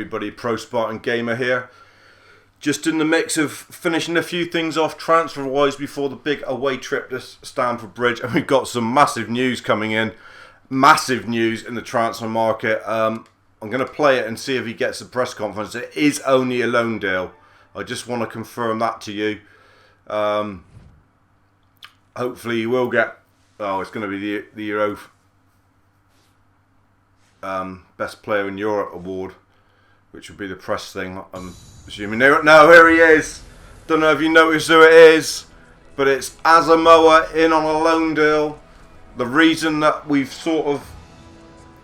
everybody, ProSpartanGamer here. Just in the mix of finishing a few things off transfer-wise before the big away trip to Stamford Bridge, and we've got some massive news coming in. Massive news in the transfer market. I'm going to play it and see if he gets a press conference. It is only a loan deal. I just want to confirm that to you. Hopefully he will get... Oh, it's going to be the Euro Best Player in Europe award, which would be the press thing, I'm assuming. No, here he is. Don't know if you notice who it is, but it's Asamoah in on a loan deal. The reason that we've sort of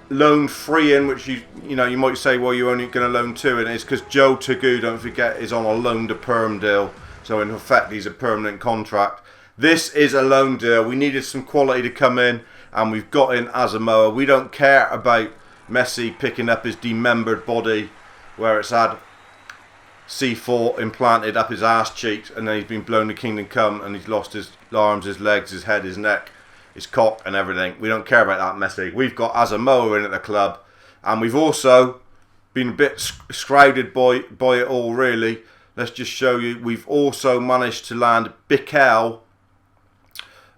loaned 3 in, which you might say, well, you're only going to loan 2 in, is because Joe Tagu, don't forget, is on a loan to perm deal. So in effect, he's a permanent contract. This is a loan deal. We needed some quality to come in, and we've got in Asamoah. We don't care about Messi picking up his demembered body where it's had C4 implanted up his ass cheeks, and then he's been blown to Kingdom Come, and he's lost his arms, his legs, his head, his neck, his cock and everything. We don't care about that Messi. We've got Asamoah in at the club, and we've also been a bit shrouded by it all, really. Let's just show you. We've also managed to land Bikel.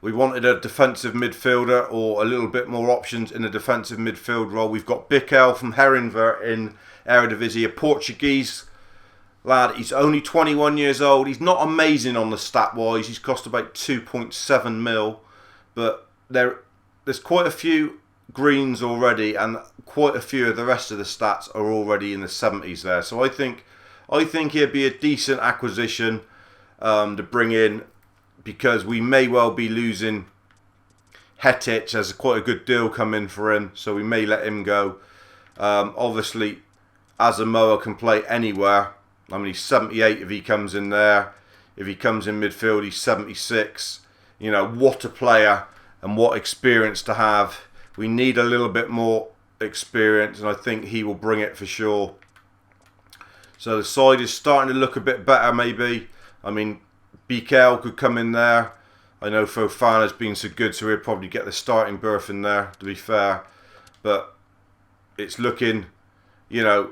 We wanted a defensive midfielder or a little bit more options in a defensive midfield role. We've got Bikel from Herenveen in Eredivisie, a Portuguese lad. He's only 21 years old. He's not amazing on the stat wise. He's cost about 2.7 mil, but there's quite a few greens already, and quite a few of the rest of the stats are already in the 70s there. So I think he'd be a decent acquisition to bring in, because we may well be losing Hetic. There's quite a good deal come in for him, so we may let him go. Obviously, Asamoah can play anywhere. I mean, he's 78 if he comes in there. If he comes in midfield, he's 76. You know, what a player and what experience to have. We need a little bit more experience, and I think he will bring it for sure. So the side is starting to look a bit better, maybe. I mean, Bikel could come in there. I know Fofana's been so good, so he'll probably get the starting berth in there, to be fair. But it's looking, a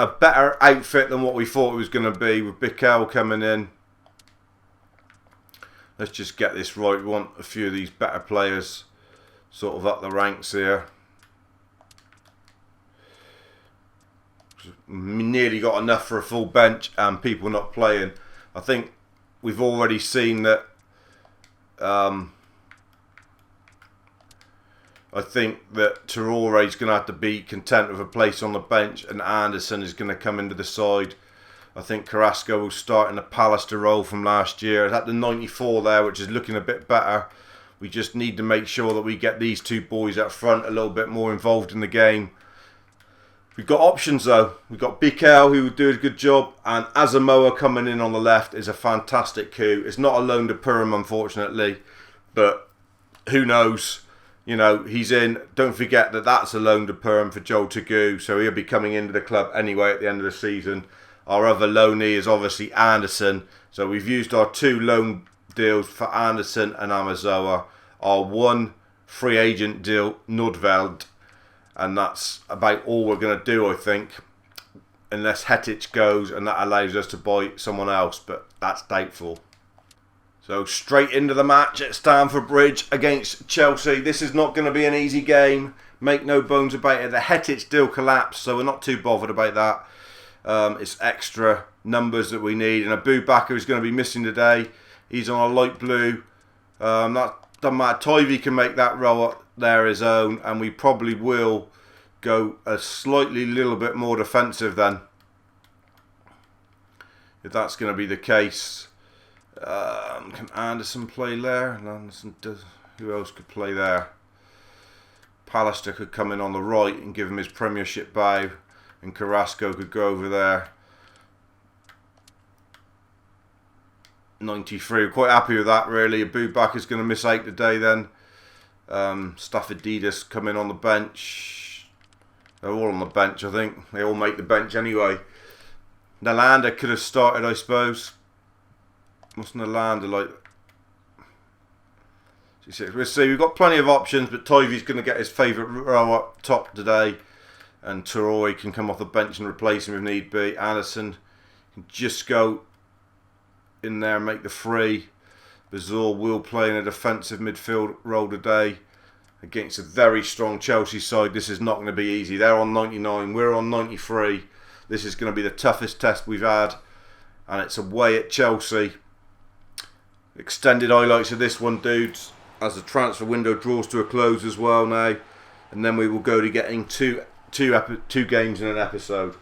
better outfit than what we thought it was going to be, with Bikel coming in. Let's just get this right. We want a few of these better players sort of up the ranks here. Nearly got enough for a full bench and people not playing. I think we've already seen that. I think that Traore is going to have to be content with a place on the bench, and Anderson is going to come into the side. I think Carrasco will start in the Pallister role from last year. It's at the 94 there, which is looking a bit better. We just need to make sure that we get these 2 boys up front a little bit more involved in the game. We've got options though. We've got Bikel, who would do a good job, and Asamoah coming in on the left is a fantastic coup. It's not a loan to perm, unfortunately, but who knows? He's in. Don't forget that that's a loan to perm for Joe Tagu, so he'll be coming into the club anyway at the end of the season. Our other loanee is obviously Anderson, so we've used our 2 loan deals for Anderson and Asamoah. Our 1 free agent deal, Nordveld. And that's about all we're going to do, I think, unless Hetic goes and that allows us to buy someone else, but that's doubtful. So straight into the match at Stamford Bridge against Chelsea. This is not going to be an easy game. Make no bones about it. The Hetic deal collapsed, so we're not too bothered about that. It's extra numbers that we need. And Abu Bakr is going to be missing today. He's on a light blue. That doesn't matter. Tivy can make that row up there his own, and we probably will go a little bit more defensive then, if that's going to be the case. Can Anderson play there? Anderson does. Who else could play there? Pallister could come in on the right and give him his Premiership bow, and Carrasco could go over there. 93. We're quite happy with that, really. Abu Bakr is going to miss out today then. Staffordidis coming on the bench. They're all on the bench, I think. They all make the bench anyway. Nalanda could have started, I suppose. What's Nalanda like? We'll see. We've got plenty of options, but Toivy's going to get his favourite row up top today. and Troy can come off the bench and replace him if need be. Anderson can just go in there and make the free. Bazor will play in a defensive midfield role today against a very strong Chelsea side. This is not going to be easy. They're on 99, we're on 93. This is going to be the toughest test we've had, and it's away at Chelsea. Extended highlights of this one, dudes, as the transfer window draws to a close as well now, and then we will go to getting two games in an episode.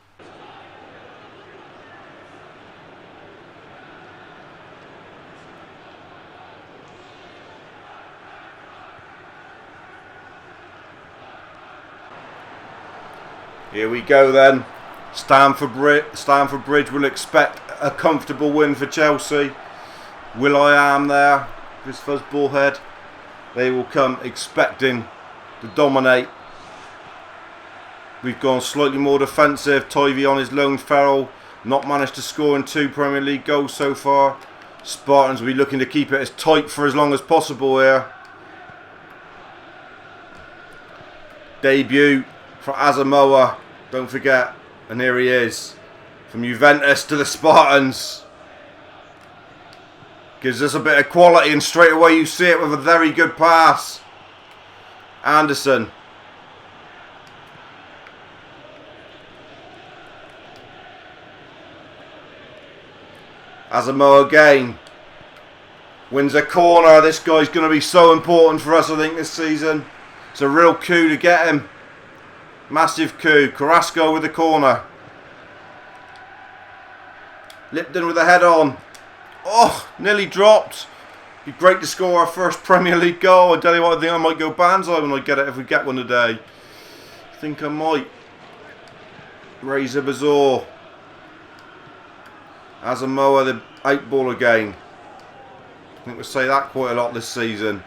Here we go then. Stamford Bridge will expect a comfortable win for Chelsea. Will.i.am there, this fuzzball head. They will come expecting to dominate. We've gone slightly more defensive. Tivy on his loan. Farrell not managed to score in 2 Premier League goals so far. Spartans will be looking to keep it as tight for as long as possible here. Debut for Asamoah, don't forget. And here he is, from Juventus to the Spartans. Gives us a bit of quality, and straight away you see it with a very good pass. Anderson. Asamoah again. Wins a corner. This guy's going to be so important for us, I think, this season. It's a real coup to get him. Massive coup. Carrasco with the corner. Lipton with the head on. Oh, nearly dropped. Be great to score our first Premier League goal. I tell you what, I think I might go Banzai when I get it, if we get one today. I think I might. Razor Bazor. Asamoah, the 8-ball again. I think we'll say that quite a lot this season.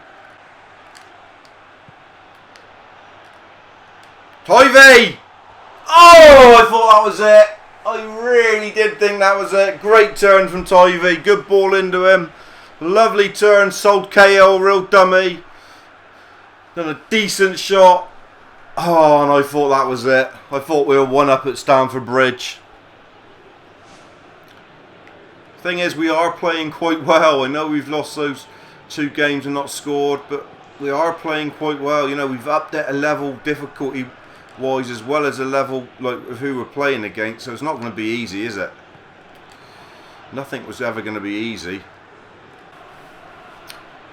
Tivy! Oh, I thought that was it. I really did think that was it. Great turn from Tivy. Good ball into him. Lovely turn. Sold KO, real dummy. Done a decent shot. Oh, and I thought that was it. I thought we were 1-up at Stamford Bridge. Thing is, we are playing quite well. I know we've lost those 2 games and not scored, but we are playing quite well. You know, we've upped it a level difficulty wise as well as a level like of who we're playing against, so it's not going to be easy, is it? Nothing was ever going to be easy.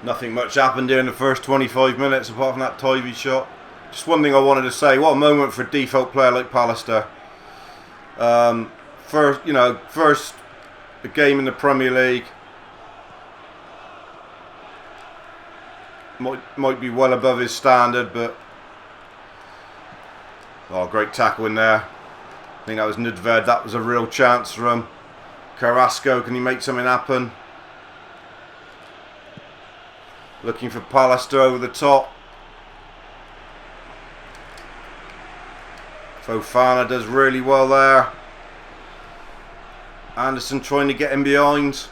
Nothing much happened during the first 25 minutes apart from that Tivy shot. Just one thing I wanted to say, what a moment for a default player like Pallister. First a game in the Premier League. Might be well above his standard, but oh, great tackle in there. I think that was Nedved. That was a real chance for him. Carrasco, can he make something happen? Looking for Pallister over the top. Fofana does really well there. Anderson trying to get him behind.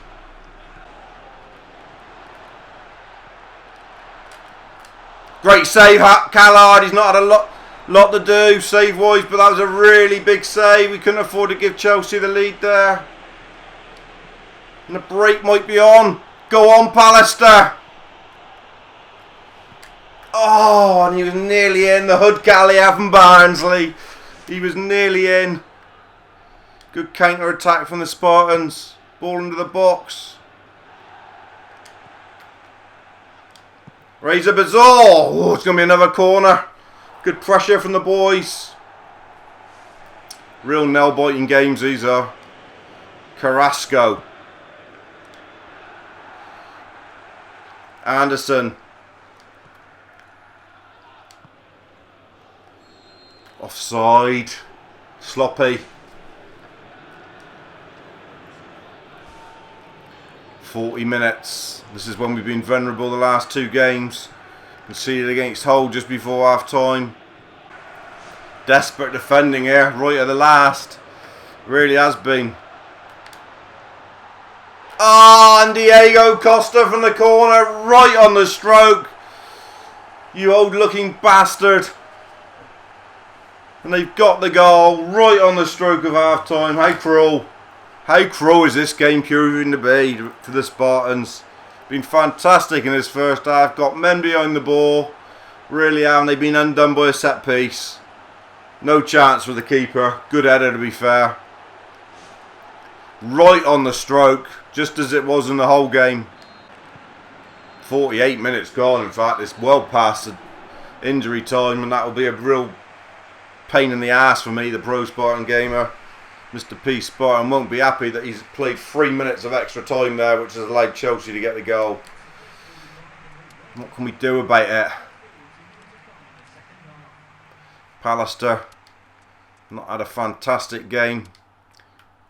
Great save, Callard. He's not had a lot to do save-wise, but that was a really big save. We couldn't afford to give Chelsea the lead there. And the break might be on. Go on, Pallister. Oh, and he was nearly in. The Hood Gallia from Barnsley. He was nearly in. Good counter-attack from the Spartans. Ball into the box. Razor Bazor. Oh, it's going to be another corner. Good pressure from the boys. Real nail-biting games these are. Carrasco. Anderson. Offside. Sloppy. 40 minutes. This is when we've been vulnerable the last 2 games. Conceded against Hull just before half time. Desperate defending here, right at the last. Really has been. Ah, and Diego Costa from the corner, right on the stroke. You old looking bastard. And they've got the goal right on the stroke of half time. How cruel. How cruel is this game proving to be for the Spartans? Been fantastic in this first half. Got men behind the ball. Really haven't. They've been undone by a set piece. No chance for the keeper. Good header to be fair. Right on the stroke. Just as it was in the whole game. 48 minutes gone in fact. It's well past the injury time. And that will be a real pain in the ass for me, the Pro Spartan Gamer. Mr. P Spartan won't be happy that he's played 3 minutes of extra time there, which has allowed Chelsea to get the goal. What can we do about it? Pallister, not had a fantastic game.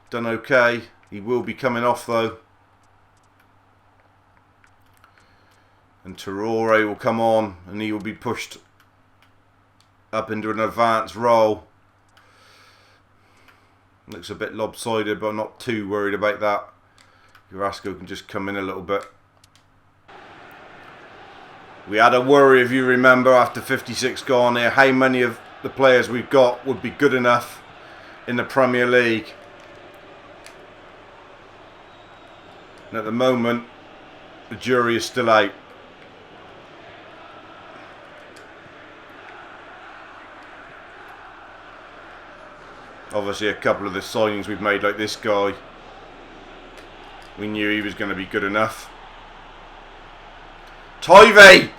Done okay. He will be coming off though. And Traore will come on and he will be pushed up into an advanced role. Looks a bit lopsided, but I'm not too worried about that. Auracle can just come in a little bit. We had a worry, if you remember, after 56 gone here, how many of the players we've got would be good enough in the Premier League. And at the moment, the jury is still out. Obviously a couple of the signings we've made, like this guy, we knew he was going to be good enough. Tivy!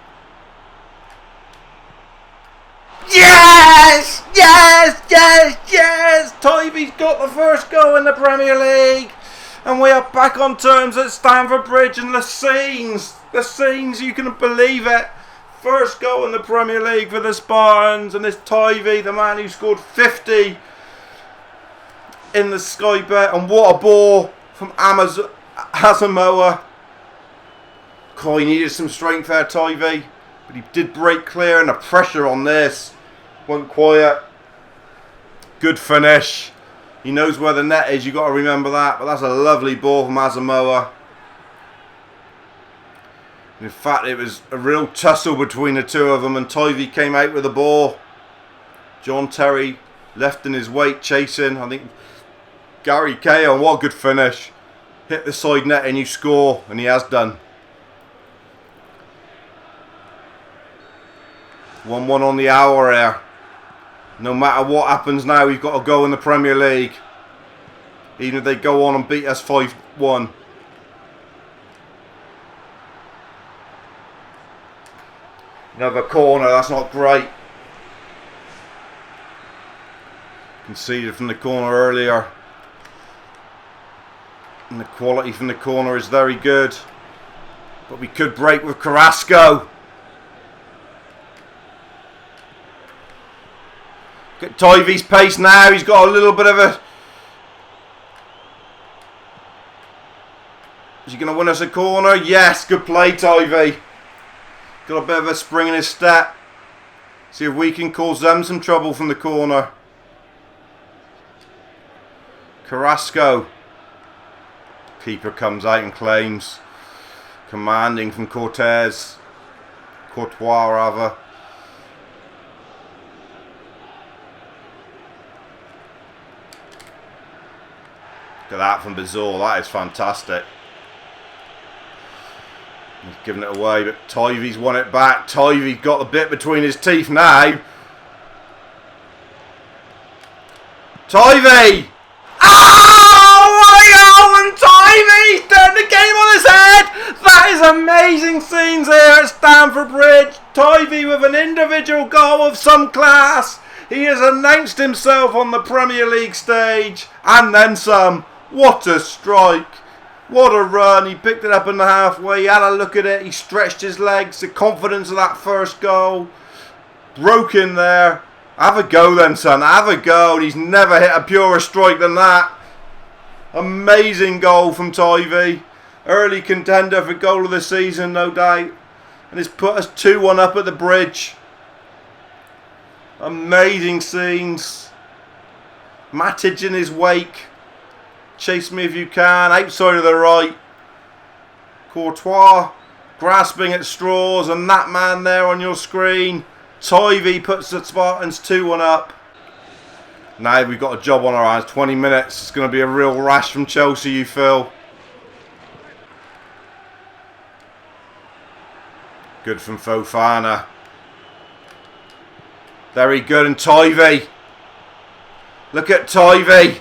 Yes! Yes! Yes! Yes! Tivy's got the first goal in the Premier League! And we are back on terms at Stamford Bridge, and the scenes, you can believe it. First goal in the Premier League for the Spartans, and this Tivy, the man who scored 50 in the Sky Bet, and what a ball from Asamoah. God, he needed some strength there, Tivy, but he did break clear, and the pressure on this went quiet. Good finish. He knows where the net is, you got to remember that, but that's a lovely ball from Asamoah. In fact, it was a real tussle between the two of them, and Tivy came out with the ball. John Terry left in his weight chasing. I think Gary Cahill, what a good finish. Hit the side net and you score, and he has done. 1-1 on the hour here. No matter what happens now, we've got to go in the Premier League. Even if they go on and beat us 5-1. Another corner, that's not great. Conceded from the corner earlier. And the quality from the corner is very good. But we could break with Carrasco. Get Tivy's pace now. He's got a little bit of a... Is he going to win us a corner? Yes, good play, Tivy. Got a bit of a spring in his step. See if we can cause them some trouble from the corner. Carrasco. Keeper comes out and claims. Commanding from Courtois, rather. Look at that from Bazor. That is fantastic. He's given it away, but Tivy's won it back. Tivy's got the bit between his teeth now. Tivy! Tivy turned the game on his head. That is amazing scenes here at Stamford Bridge. Tivy with an individual goal of some class. He has announced himself on the Premier League stage and then some. What a strike. What a run. He picked it up in the halfway. He had a look at it. He stretched his legs. The confidence of that first goal. Broke in there. Have a go then, son. Have a go. And he's never hit a purer strike than that. Amazing goal from Tivy. Early contender for goal of the season, no doubt. And it's put us 2-1 up at the Bridge. Amazing scenes. Matic in his wake. Chase me if you can. Outside of the right. Courtois grasping at straws. And that man there on your screen. Tivy puts the Spartans 2-1 up. Now we've got a job on our hands. 20 minutes. It's going to be a real rash from Chelsea, you feel. Good from Fofana. Very good. And Tivy. Look at Tivy.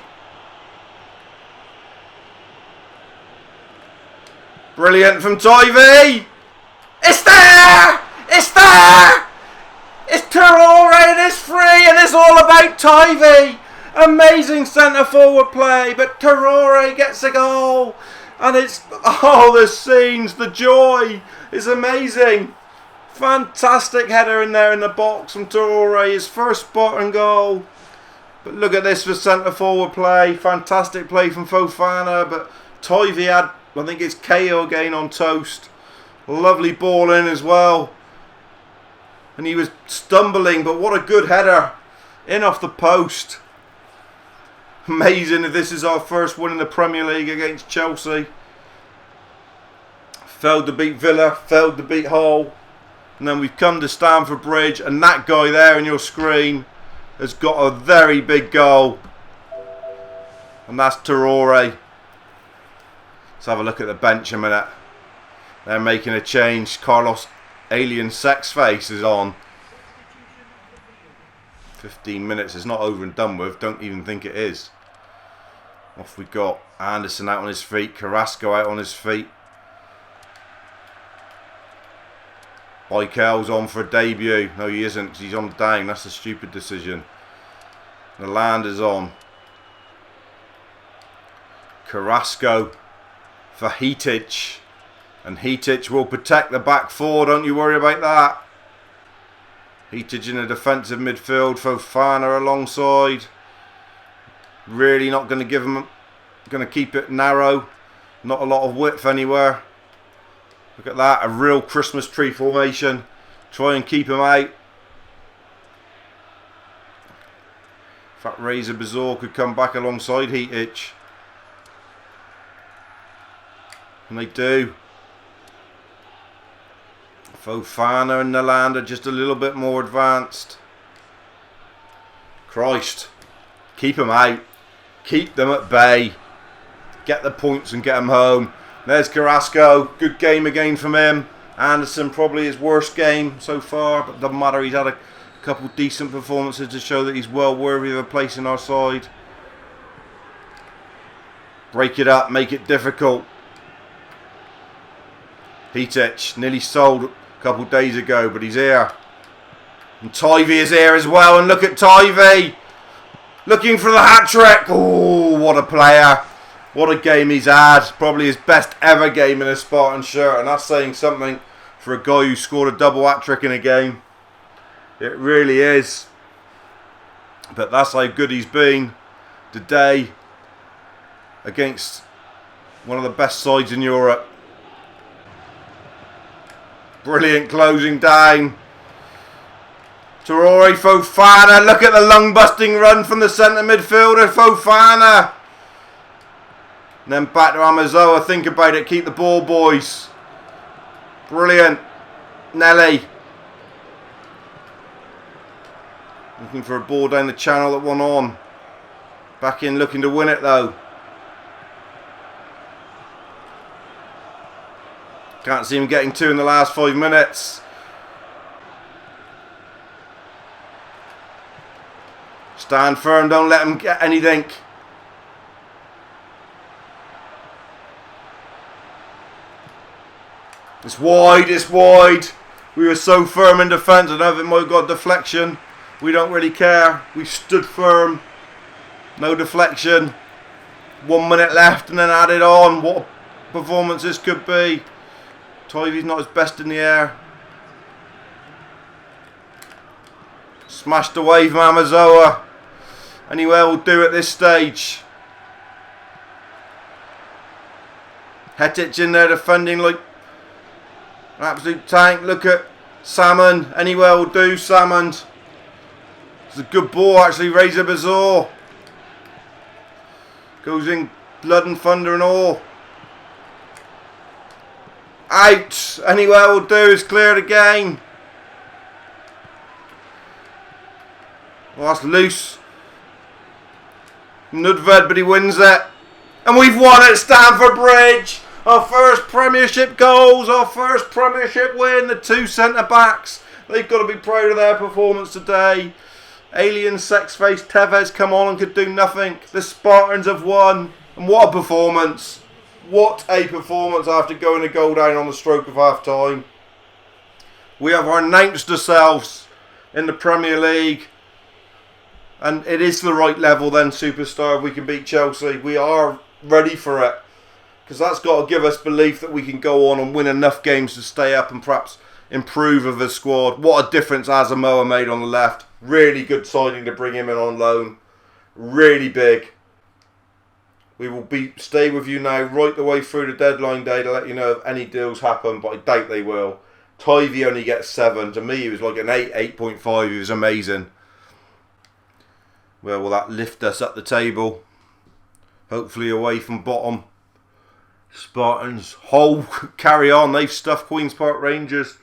Brilliant from Tivy. It's there! It's there! It's Traore and it's free and it's all about Tivy. Amazing centre forward play, but Traore gets a goal. And it's, oh, the scenes, the joy is amazing. Fantastic header in there in the box from Traore, his first Spartan goal. But look at this for centre forward play. Fantastic play from Fofana, but Tivy had, I think it's KO again on toast. Lovely ball in as well. And he was stumbling, but what a good header. In off the post. Amazing if this is our first win in the Premier League against Chelsea. Failed to beat Villa, failed to beat Hull. And then we've come to Stamford Bridge, and that guy there on your screen has got a very big goal. And that's Traore. Let's have a look at the bench a minute. They're making a change. Carlos Alien Sex Face is on. 15 minutes is not over and done with. Don't even think it is. Off we got. Anderson out on his feet. Carrasco out on his feet. Mikel's on for a debut. No, he isn't, because he's on down. That's a stupid decision. The land is on. Carrasco for Heatage. And Heatage will protect the back four. Don't you worry about that. Heatage in a defensive midfield. Fofana alongside. Really not going to give him. Going to keep it narrow. Not a lot of width anywhere. Look at that. A real Christmas tree formation. Try and keep him out. In fact, Razor Bazaar could come back alongside Heatage. And they do. Fofana and Naland are just a little bit more advanced. Christ. Keep them out. Keep them at bay. Get the points and get them home. There's Carrasco. Good game again from him. Anderson probably his worst game so far, but doesn't matter. He's had a couple decent performances to show that he's well worthy of a place in our side. Break it up. Make it difficult. Heatage nearly sold a couple days ago, but he's here. And Tivy is here as well. And look at Tivy. Looking for the hat-trick. Oh, what a player. What a game he's had. Probably his best ever game in a Spartan shirt. And that's saying something for a guy who scored a double hat-trick in a game. It really is. But that's how good he's been today against one of the best sides in Europe. Brilliant closing down. Traore, Fofana. Look at the lung-busting run from the centre midfielder, Fofana. And then back to Amazoa. Think about it. Keep the ball, boys. Brilliant. Nelly. Looking for a ball down the channel that went on. Back in looking to win it, though. Can't see him getting two in the last 5 minutes. Stand firm. Don't let him get anything. It's wide, it's wide. We were so firm in defence. I don't know if it might have got deflection. We don't really care. We stood firm. No deflection. 1 minute left and then added on. What a performance this could be. Tivy's not his best in the air. Smashed away from Amazoa. Anywhere will do at this stage. Hetic in there defending like an absolute tank. Look at Salmon. Anywhere will do, Salmon. It's a good ball actually, Razor Bazaar. Goes in blood and thunder and all. Out. Anywhere will do is cleared again. Well, that's loose. Nudved, but he wins it. And we've won at Stamford Bridge. Our first Premiership goals, our first Premiership win. The two centre-backs, they've got to be proud of their performance today. Alien sex-face Tevez come on and could do nothing. The Spartans have won. And what a performance. What a performance after going a goal down on the stroke of half-time. We have announced ourselves in the Premier League. And it is the right level then, superstar. If we can beat Chelsea, we are ready for it. Because that's got to give us belief that we can go on and win enough games to stay up and perhaps improve of the squad. What a difference Asamoah made on the left. Really good signing to bring him in on loan. Really big. We will stay with you now right the way through the deadline day to let you know if any deals happen, but I doubt they will. Tivy only gets 7. To me, he was like an 8, 8.5. He was amazing. Where will that lift us up the table? Hopefully away from bottom. Spartans. Hull carry on. They've stuffed Queen's Park Rangers.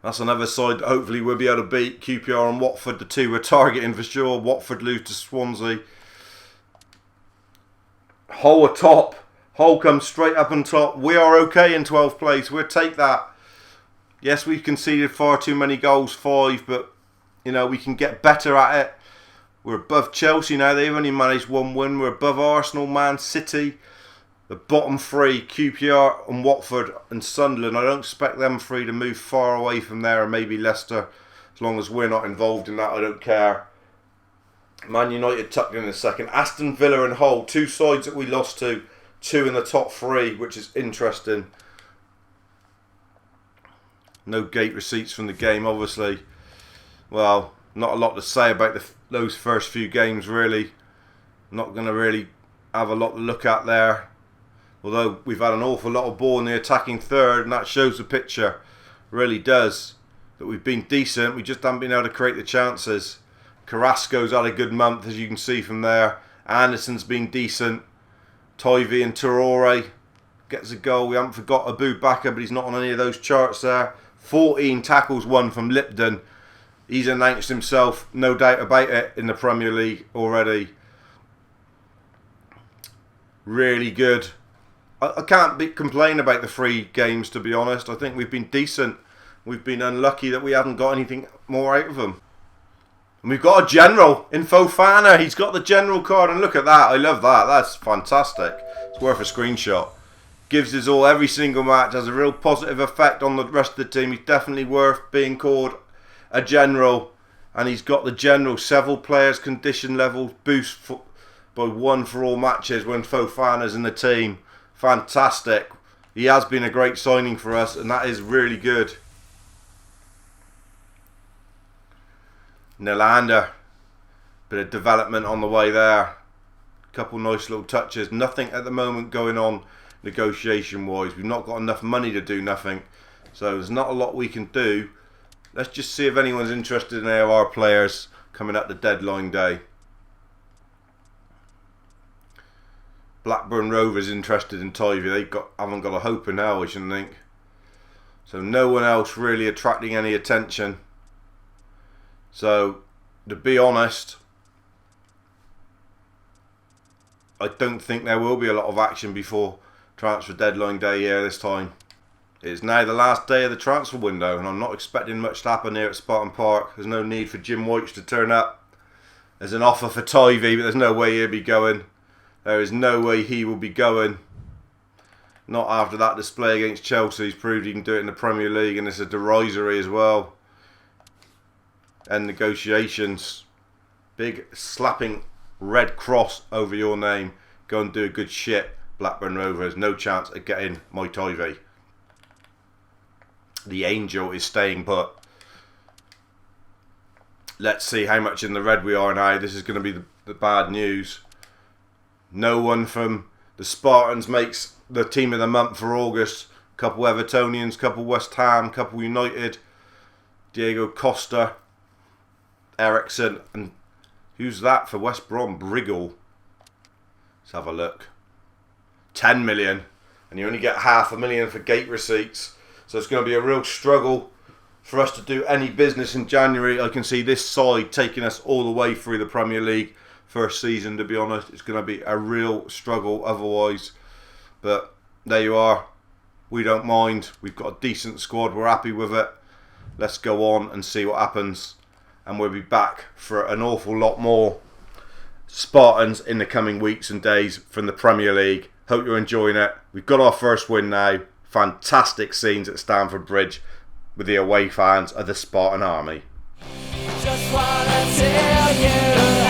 That's another side that hopefully we'll be able to beat. QPR and Watford, the two we're targeting for sure. Watford lose to Swansea. Hull are top. Hull comes straight up on top. We are okay in 12th place. We'll take that. Yes, we've conceded far too many goals, 5, but you know, we can get better at it. We're above Chelsea now. They've only managed 1 win. We're above Arsenal, Man City. The bottom 3, QPR and Watford and Sunderland. I don't expect them 3 to move far away from there, and maybe Leicester. As long as we're not involved in that, I don't care. Man United tucked in a second. Aston Villa and Hull, 2 sides that we lost to. 2 in the top 3, which is interesting. No gate receipts from the game, obviously. Well, not a lot to say about those first few games, really. Not going to really have a lot to look at there. Although we've had an awful lot of ball in the attacking third, and that shows the picture. Really does. That we've been decent, we just haven't been able to create the chances. Carrasco's had a good month, as you can see from there. Anderson's been decent. Tivy and Traore gets a goal. We haven't forgot Abu Bakr, but he's not on any of those charts there. 14 tackles won from Lipton. He's announced himself, no doubt about it, in the Premier League already. Really good. I can't complain about the 3 games, to be honest. I think we've been decent. We've been unlucky that we haven't got anything more out of them. And we've got a general in Fofana. He's got the general card, and look at that. I love that. That's fantastic. It's worth a screenshot. Gives his all every single match. Has a real positive effect on the rest of the team. He's definitely worth being called a general. And he's got the general. Several players' condition levels boost by 1 for all matches when Fofana's in the team. Fantastic. He has been a great signing for us, and that is really good. Nylander, bit of development on the way there. Couple nice little touches. Nothing at the moment going on negotiation wise. We've not got enough money to do nothing, so there's not a lot we can do. Let's just see if anyone's interested in any of our players coming up the deadline day. Blackburn Rovers interested in Tivy. Haven't got a hope in hell, I shouldn't think. So no one else really attracting any attention. So, to be honest, I don't think there will be a lot of action before transfer deadline day here this time. It's now the last day of the transfer window, and I'm not expecting much to happen here at Spartan Park. There's no need for Jim White to turn up. There's an offer for Tivy, but there's no way he'll be going. There is no way he will be going. Not after that display against Chelsea. He's proved he can do it in the Premier League, and it's a derisory as well. And negotiations. Big slapping red cross over your name. Go and do a good shit, Blackburn Rovers. No chance of getting my Tivy. The Angel is staying put. Let's see how much in the red we are now. This is going to be the bad news. No one from the Spartans makes the team of the month for August. Couple Evertonians, couple West Ham, couple United. Diego Costa, Ericsson, and who's that for West Brom? Briggle. Let's have a look. 10 million, and you only get £500,000 for gate receipts. So it's going to be a real struggle for us to do any business in January. I can see this side taking us all the way through the Premier League first season, to be honest. It's going to be a real struggle otherwise. But there you are. We don't mind. We've got a decent squad. We're happy with it. Let's go on and see what happens. And we'll be back for an awful lot more Spartans in the coming weeks and days from the Premier League. Hope you're enjoying it. We've got our first win now. Fantastic scenes at Stamford Bridge with the away fans of the Spartan Army. Just wanna tell you